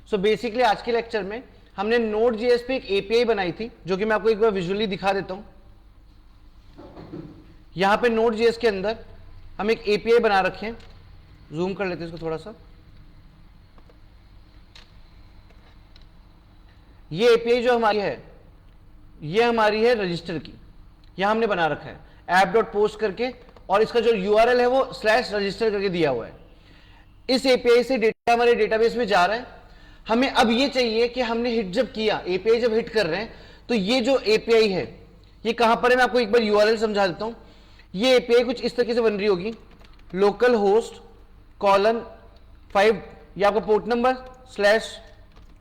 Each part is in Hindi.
सो बेसिकली आज के लेक्चर में हमने Node.js पे एक एपीआई बनाई थी, जो कि मैं आपको एक बार विजुअली दिखा देता हूं। यहां पे Node.js के अंदर हम एक एपीआई बना रखे हैं, जूम कर लेते हैं इसको थोड़ा सा। ये एपीआई जो हमारी है, ये हमारी है रजिस्टर की, यहां हमने बना रखा है app.post करके, और इसका जो यूआरएल है वो /register करके दिया हुआ है। इस एपीआई से डेटा हमारे डेटाबेस में जा रहा है। हमें अब ये चाहिए कि हमने हिट जब किया, एपीआई जब हिट कर रहे हैं, तो ये जो एपीआई है ये कहां पर है, मैं आपको एक बार यूआरएल समझा देता हूं। ये एपीआई कुछ इस तरीके से बन रही होगी, localhost:5, ये आपका पोर्ट नंबर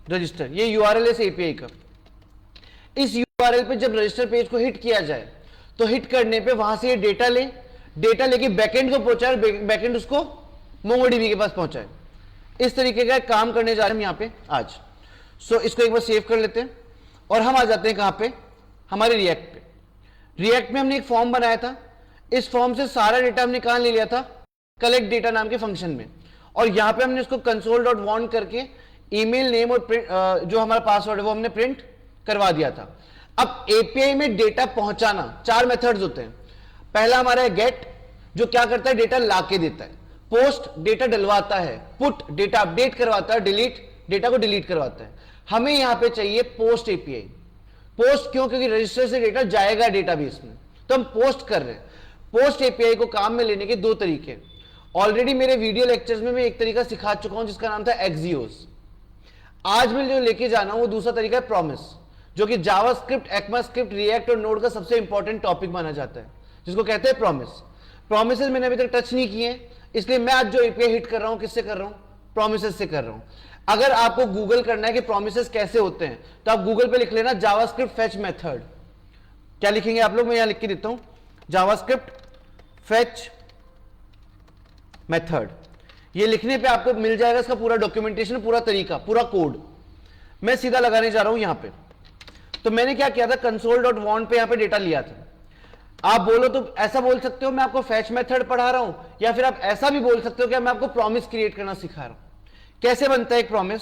/register, ये यूआरएल है इस एपीआई का। इस यूआरएल पे जब रजिस्टर पेज को हिट किया जाए, तो हिट करने पे वहां से ये डेटा लेके बैकएंड को पहुंचाए, बैकएंड उसको मोंगोडीबी के पास पहुंचाए। इस तरीके का काम करने जा रहे हैं हम यहां पे आज। सो इसको एक बार सेव कर लेते हैं और हम आ जाते हैं कहां पे, हमारे रिएक्ट पे। रिएक्ट में हमने एक फॉर्म बनाया था, इस फॉर्म से सारा डेटा हमने कहां ले लिया था, कलेक्ट डेटा नाम के फंक्शन में, और यहां पे हमने इसको console.want करके ईमेल नेम और जो हमारा पासवर्ड है वो हमने प्रिंट करवा दिया था। अब एपीआई में डेटा पहुंचाना 4 मेथड्स होते हैं। पहला हमारा है गेट, जो क्या करता है, डेटा लाके देता है। पोस्ट, डेटा डलवाता है। पुट, डेटा अपडेट करवाता है। डिलीट, डेटा को डिलीट करवाता है। हमें यहां पे चाहिए पोस्ट एपीआई। पोस्ट क्यों? क्योंकि रजिस्टर से डेटा जाएगा डेटाबेस में, तो हम पोस्ट कर रहे हैं। पोस्ट एपीआई को काम में लेने के 2 तरीके, ऑलरेडी मेरे वीडियो लेक्चर्स में मैं एक तरीका सिखा चुका हूं जिसका नाम था एक्सियोस। आज मैं जो लेके जाना हूं वो दूसरा तरीका है प्रॉमिस, जो कि जावास्क्रिप्ट, ECMAScript, रिएक्ट और नोड का सबसे इंपॉर्टेंट टॉपिक माना जाता है, जिसको कहते हैं प्रॉमिस। प्रोमिसेस मैंने अभी तक टच नहीं किए, इसलिए मैं आज जो एपीआई हिट कर रहा हूं, किससे कर रहा हूं, प्रोमिसेस से कर रहा हूं। अगर आपको गूगल करना है कि प्रोमिसेस कैसे होते हैं, तो आप गूगल पे लिख लेना जावास्क्रिप्ट फेच मेथड। क्या लिखेंगे आप लोग, मैं यहां लिख के देता हूं, जावास्क्रिप्ट फेच मेथड। ये लिखने पे आपको मिल जाएगा इसका पूरा डॉक्यूमेंटेशन, पूरा तरीका, पूरा कोड। मैं सीधा लगाने जा रहा हूं यहां पे। तो मैंने क्या किया था, console.want पे यहां पे डेटा लिया था। आप बोलो तो ऐसा बोल सकते हो मैं आपको फैच मेथड पढ़ा रहा हूं, या फिर आप ऐसा भी बोल सकते हो कि मैं आपको प्रॉमिस क्रिएट करना सिखा रहा हूं। कैसे बनता है एक प्रॉमिस?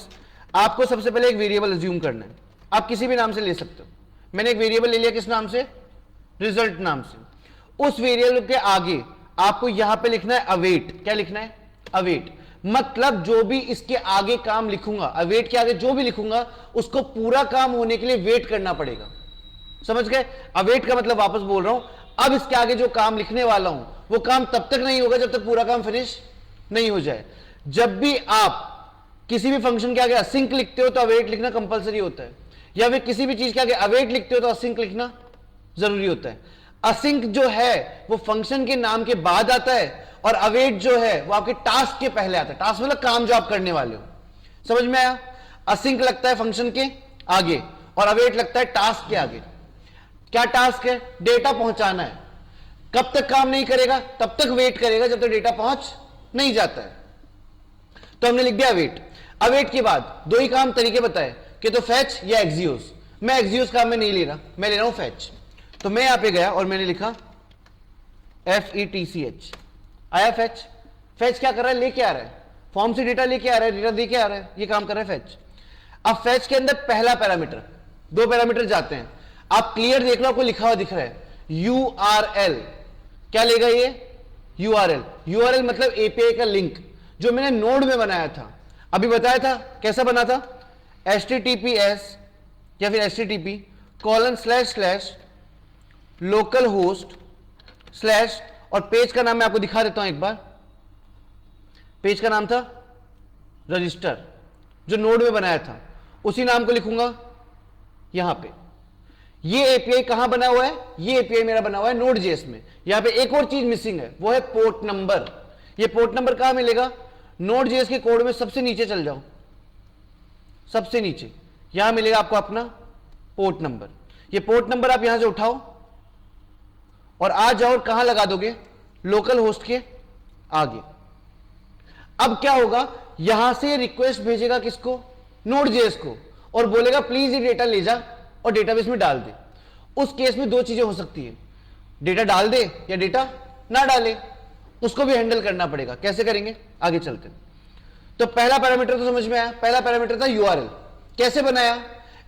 आपको सबसे पहले एक वेरिएबल अज्यूम करना है, आप किसी भी नाम से ले सकते हो। मैंने एक वेरिएबल ले लिया, किस नाम से, रिजल्ट नाम से। उस वेरिएबल के आगे आपको यहां पे लिखना है अवेट। क्या लिखना है, अवेट। मतलब जो भी इसके आगे काम लिखूंगा, अवेट के आगे जो भी लिखूंगा, उसको पूरा काम होने के लिए वेट करना पड़ेगा। समझ गए? अवेट का मतलब, वापस बोल रहा हूं, अब इसके आगे जो काम लिखने वाला हूं वो काम तब तक नहीं होगा जब तक पूरा काम फिनिश नहीं हो जाए। जब भी आप किसी भी फंक्शन के आगे असिंक लिखते हो तो अवेट लिखना कंपलसरी होता है, या फिर किसी भी चीज के आगे अवेट लिखते हो तो असिंक लिखना जरूरी होता है। असिंक जो है वो फंक्शन के नाम के बाद आता है, और अवेट जो है वो आपके टास्क के पहले आता है। टास्क मतलब काम जो आप करने वाले हो। समझ में आया? असिंक लगता है फंक्शन के आगे और अवेट लगता है टास्क के आगे। क्या टास्क है? डेटा पहुंचाना है। कब तक काम नहीं करेगा? तब तक वेट करेगा जब तक डेटा पहुंच नहीं जाता है। तो हमने लिख दिया अवेट। अवेट के बाद 2 ही काम तरीके बताए कि तो फैच या एक्सियोस। मैं एक्सियोस काम में नहीं ले रहा, मैं ले रहा हूं फैच। तो मैं यहां पे गया और मैंने लिखा FETCH, आया फैच। फैच क्या कर रहा है, लेके आ रहा है, फॉर्म से डेटा लेके आ रहा है, डेटा देके आ रहा है, ये काम कर रहा है फैच। अब फैच के अंदर पहला पैरामीटर, 2 पैरामीटर जाते हैं। आप क्लियर देख लो, आपको लिखा हुआ दिख रहा है URL। क्या लेगा ये, URL। URL मतलब एपीआई का लिंक, जो मैंने नोड में बनाया था, अभी बताया था कैसा बना था, HTTPS या फिर http://localhost/ और पेज का नाम मैं आपको दिखा देता हूं एक बार। पेज का नाम था रजिस्टर, जो नोड में बनाया था, उसी नाम को लिखूंगा यहां पे। ये एपीआई कहां बना हुआ है, ये एपीआई मेरा बना हुआ है Node.js में। यहां पे एक और चीज मिसिंग है, वो है पोर्ट नंबर। ये पोर्ट नंबर कहां मिलेगा, Node.js के कोड में सबसे नीचे चल जाओ, सबसे नीचे यहां मिलेगा आपको अपना पोर्ट नंबर। ये पोर्ट नंबर आप यहां से उठाओ और आ जाओ, और कहां लगा दोगे, लोकल होस्ट के आगे। अब क्या होगा, यहां से रिक्वेस्ट भेजेगा किसको, Node.js को, और बोलेगा प्लीज ये डेटा ले जा और डेटाबेस में डाल दे। उस केस में 2 चीजें हो सकती है, डेटा डाल दे या डेटा ना डाले, उसको भी हैंडल करना पड़ेगा। कैसे करेंगे, आगे चलते हैं। तो पहला पैरामीटर तो समझ में आया, पहला पैरामीटर था यूआरएल। कैसे बनाया?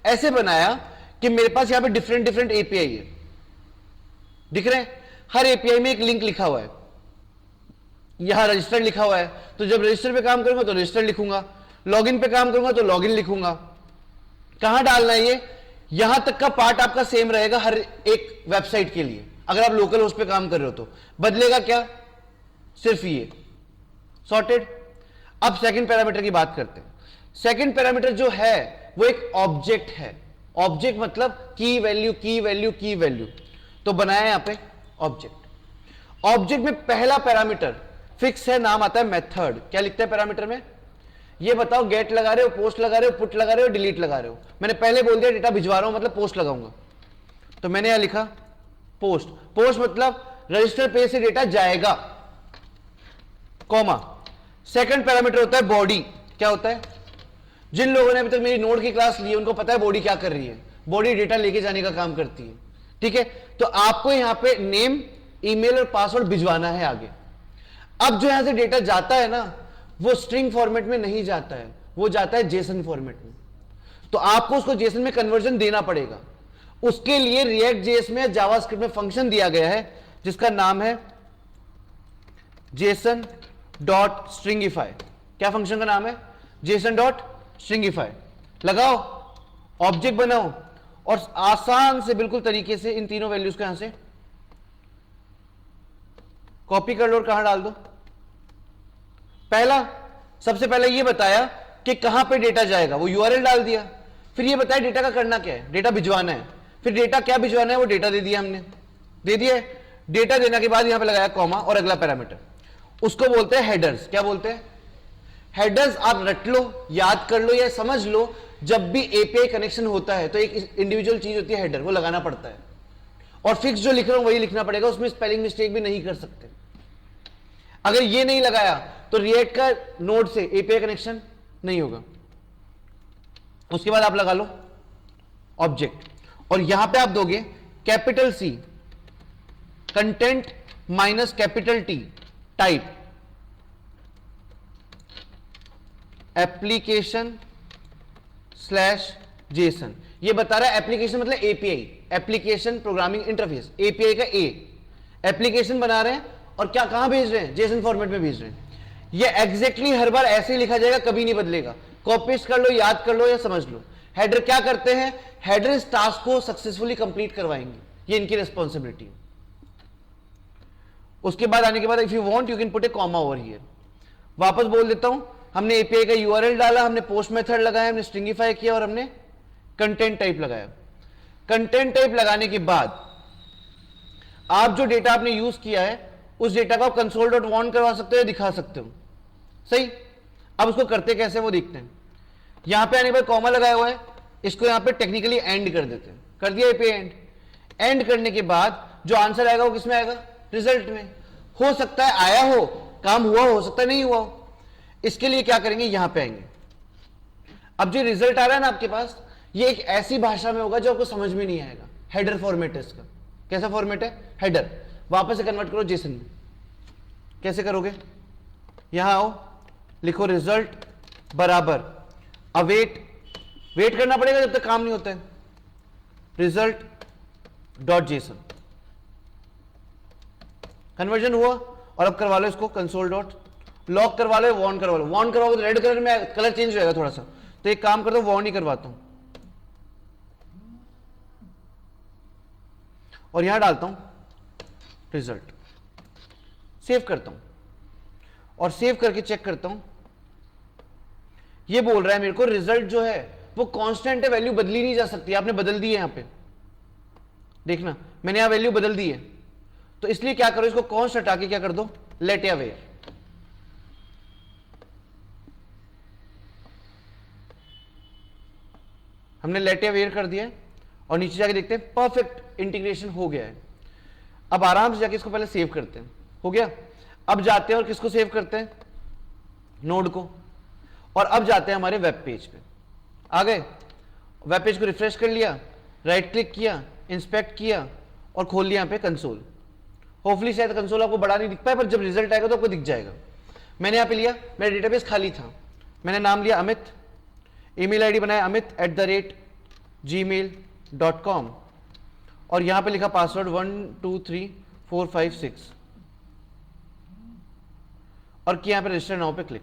ऐसे बनाया कि मेरे पास यहां पे डिफरेंट डिफरेंट एपीआई है, दिख रहे हैं? हर एपीआई में एक लिंक लिखा हुआ है, यहां रजिस्टर लिखा हुआ है, तो जब रजिस्टर पे काम करूंगा तो रजिस्टर लिखूंगा, लॉगिन पे काम करूंगा तो लॉगिन लिखूंगा। कहां डालना है ये? यहां तक का पार्ट आपका सेम रहेगा हर एक वेबसाइट के लिए, अगर आप लोकल होस्ट पे काम कर रहे हो तो। बदलेगा क्या? सिर्फ ये। सॉर्टेड। अब सेकंड पैरामीटर की बात करते हैं। सेकंड पैरामीटर जो है वो एक ऑब्जेक्ट है। ऑब्जेक्ट मतलब की वैल्यू, की वैल्यू, की वैल्यू। तो बनाया यहां पे ऑब्जेक्ट। ऑब्जेक्ट में पहला पैरामीटर फिक्स है, नाम आता है मेथड। क्या लिखते हैं पैरामीटर में? ये बताओ, गेट लगा रहे हो, पोस्ट लगा रहे हो, पुट लगा रहे हो, डिलीट लगा रहे हो? मैंने पहले बोल दिया डेटा भिजवा रहा हूं मतलब पोस्ट लगाऊंगा, तो मैंने यहां लिखा पोस्ट। पोस्ट मतलब रजिस्टर पेज से डेटा जाएगा, कॉमा। सेकंड पैरामीटर होता है बॉडी। क्या होता है? जिन लोगों ने अभी तक मेरी नोड की क्लास ली है उनको पता है बॉडी क्या कर रही है। बॉडी डेटा लेके जाने का काम करती है, ठीक है? तो आपको यहां पे नेम, ईमेल और पासवर्ड भिजवाना है आगे। अब जो यहां से डेटा जाता है ना, वो स्ट्रिंग फॉर्मेट में नहीं जाता है, वो जाता है जेसन फॉर्मेट में। तो आपको उसको जेसन में कन्वर्जन देना पड़ेगा। उसके लिए रिएक्ट जेएस में, जावास्क्रिप्ट में फंक्शन दिया गया है जिसका नाम है जेसन डॉट स्ट्रिंगिफाई। क्या फंक्शन का नाम है? Jason dot stringify. लगाओ, ऑब्जेक्ट बनाओ और आसान से बिल्कुल तरीके से इन तीनों वैल्यूज को यहां से कॉपी कर लो और कहां डाल दो। पहला, सबसे पहले ये बताया कि कहां पे डेटा जाएगा, वो यूआरएल डाल दिया। फिर ये बताया डेटा का करना क्या है, डेटा भिजवाना है। फिर डेटा क्या भिजवाना है, वो डेटा दे दिया हमने, दे दिया। डेटा देने के बाद यहां पे लगाया कॉमा और अगला पैरामीटर, उसको बोलते हैं हेडर्स। क्या बोलते हैं? हेडर्स। आप रट लो, याद कर लो या समझ लो, जब भी एपीआई कनेक्शन होता है तो एक इंडिविजुअल चीज होती है हेडर, वो लगाना पड़ता है। और फिक्स जो लिख रहा हूं वही लिखना पड़ेगा, उसमें स्पेलिंग मिस्टेक भी नहीं कर सकते। अगर ये नहीं लगाया तो रिएक्ट का नोड से एपीआई कनेक्शन नहीं होगा। उसके बाद आप लगा लो ऑब्जेक्ट, और यहां पे आप दोगे capital C content minus capital T type application slash JSON. ये बता रहा है एप्लीकेशन मतलब API, application programming interface, API का ए। एप्लीकेशन बना रहे हैं और क्या कहां भेज रहे हैं? जेसन फॉर्मेट में भेज रहे हैं। ये एग्जैक्टली हर बार ऐसे ही लिखा जाएगा, कभी नहीं बदलेगा। कॉपी पेस्ट कर लो, याद कर लो या समझ लो। हेडर क्या करते हैं? हेडर इस टास्क को सक्सेसफुली कंप्लीट करवाएंगे, ये इनकी रिस्पॉन्सिबिलिटी है। उसके बाद आने के बाद if you want you can put A comma over here. वापस बोल देता हूं, हमने एपीआई का यूआरएल डाला, हमने पोस्ट मेथड लगाया, हमने स्ट्रिंगिफाई किया और हमने कंटेंट टाइप लगाया। कंटेंट टाइप लगाने के बाद आप जो डेटा आपने यूज किया है उस डेटा को आप कंसोल डॉट वांट करवा सकते हो या दिखा सकते हो, सही। अब उसको करते कैसे वो देखते हैं। यहां पे आने के बाद कॉमा लगाया हुआ है, इसको यहां पे टेक्निकली एंड कर देते हैं। कर दिया एपीआई एंड। एंड करने के बाद जो आंसर आएगा वो किसमें आएगा? रिजल्ट में। हो सकता है आया हो, काम हुआ हो सकता है नहीं हुआ हो। इसके लिए क्या करेंगे, यहां पे आएंगे। अब जो रिजल्ट आ रहा है ना आपके पास, ये एक ऐसी भाषा में होगा जो आपको समझ में नहीं आएगा। हेडर फॉर्मेट है इसका। कैसा फॉर्मेट है? हेडर। वापस से कन्वर्ट करो जेसन में। कैसे करोगे? यहां आओ, लिखो रिजल्ट बराबर अवेट, वेट करना पड़ेगा जब तक काम नहीं होता है, रिजल्ट डॉट जेसन। कन्वर्जन हुआ और अब करवा लो इसको कंसोल डॉट लॉग करवा लो, वॉन करवा लो। वॉन करवाओगे तो रेड कलर में कलर चेंज हो जाएगा थोड़ा सा, तो एक काम करता हूं वॉन ही करवाता हूं और यहां डालता हूं रिजल्ट। सेव करता हूं और सेव करके चेक करता हूं। ये बोल रहा है मेरे को रिजल्ट जो है वो कांस्टेंट है, वैल्यू बदली नहीं जा सकती। आपने बदल दी है यहां पे, देखना मैंने यहां वैल्यू बदल दी है, तो इसलिए क्या करो, इसको कॉन्स्ट हटा के क्या कर दो, लेट या वेयर। हमने लेट या वेयर कर दिया है और नीचे जाके देखते हैं परफेक्ट इंटीग्रेशन हो गया है। अब आराम से जाके इसको पहले सेव करते हैं। हो गया। अब जाते हैं और किसको सेव करते हैं, नोड को। और अब जाते हैं हमारे वेब पेज पे। आ गए, वेब पेज को रिफ्रेश कर लिया, राइट क्लिक किया, इंस्पेक्ट किया और खोल लिया यहाँ पे कंसोल। होपफुली शायद कंसोल आपको बड़ा नहीं दिख पाए, पर जब रिजल्ट आएगा तो आपको दिख जाएगा। मैंने यहाँ पे लिया, मेरा डेटाबेस खाली था, मैंने नाम लिया अमित, ईमेल आईडी बनाया amit@gmail.com और यहां पे लिखा पासवर्ड 123456 और किया पे रजिस्टर नाउ पे क्लिक।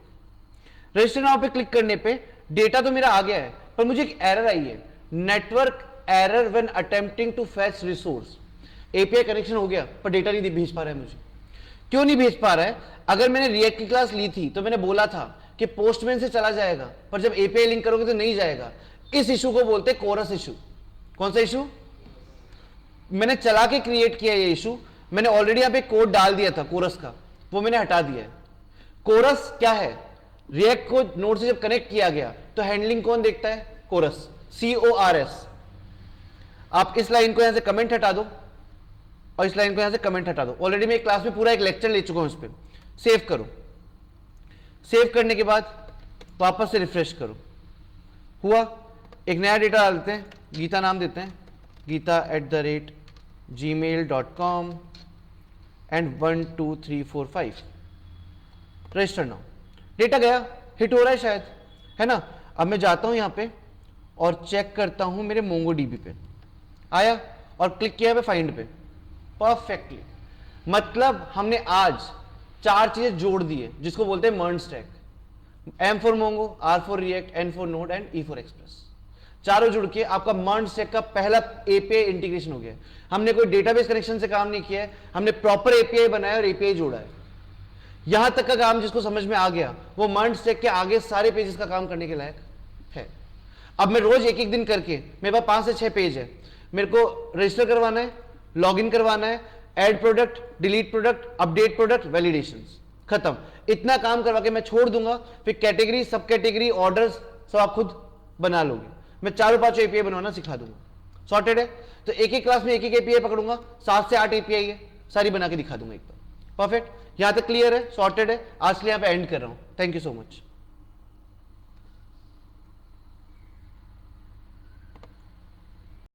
रजिस्टर नाउ पे क्लिक करने पे डेटा तो मेरा आ गया है, पर मुझे एक एरर आई है, network error when attempting to fetch resource. API connection हो गया पर डेटा नहीं भेज पा रहा है मुझे। क्यों नहीं भेज पा रहा है? अगर मैंने रिएक्ट की क्लास ली थी तो मैंने बोला था कि पोस्टमैन से चला जाएगा, पर जब एपीआई लिंक करोगे तो नहीं जाएगा। इस इशू को बोलते हैं कोरस इशू। कौन सा इशू? मैंने चला के क्रिएट किया ये इशू, मैंने ऑलरेडी यहां पे कोड डाल दिया था कोरस का, वो मैंने हटा दिया है। कोरस क्या है? रिएक्ट को नोड से जब कनेक्ट किया गया तो हैंडलिंग कौन देखता है? Coarse, CORS। आप इस लाइन को यहां से कमेंट हटा दो और इस लाइन को यहां से कमेंट हटा दो। ऑलरेडी मैं क्लास में पूरा एक लेक्चर ले चुका हूं इस पर। सेव करो, सेव करने के बाद वापस से रिफ्रेश करो। हुआ? एक नया डेटा डालते हैं, गीता नाम देते हैं, gita@gmail.com and 12345 register now. Data गया, हिट हो रहा है शायद, है ना? अब मैं जाता हूं यहां पे और चेक करता हूं मेरे मोंगोडीबी पे आया और क्लिक किया पे फाइंड पे, परफेक्टली। मतलब हमने आज 4 चीजें जोड़ दी है जिसको बोलते हैं MERN stack. M for Mongo, R for React, N for Node and E for Express. चारों जुड़ के आपका मर्ज स्टैक का पहला एपीआई इंटीग्रेशन हो गया। हमने कोई डेटाबेस कनेक्शन से काम नहीं किया है, हमने प्रॉपर एपीआई बनाया और एपीआई जोड़ा है। यहां तक का काम जिसको समझ में आ गया वो मर्ज स्टैक के आगे सारे पेजेस का काम करने के लायक है। अब मैं रोज एक एक दिन करके, मेरे पास 5 से 6 पेज है, मेरे को रजिस्टर करवाना है, लॉगिन करवाना है, add product, delete product, update product, validations, खत्म। इतना काम करवा के मैं छोड़ दूंगा, फिर कैटेगरी, सब कैटेगरी, ऑर्डर्स सब आप खुद बना लोगे। मैं 4-5 एपीआई बनवाना सिखा दूंगा। सॉर्टेड है? तो एक एक क्लास में एक एक एपीआई पकड़ूंगा, 7 से 8 एपीआई है, सारी बना के दिखा दूंगा एक बार। परफेक्ट, यहां तक क्लियर है, सॉर्टेड है। आज के लिए यहां पे एंड कर रहा हूं। Thank you so much.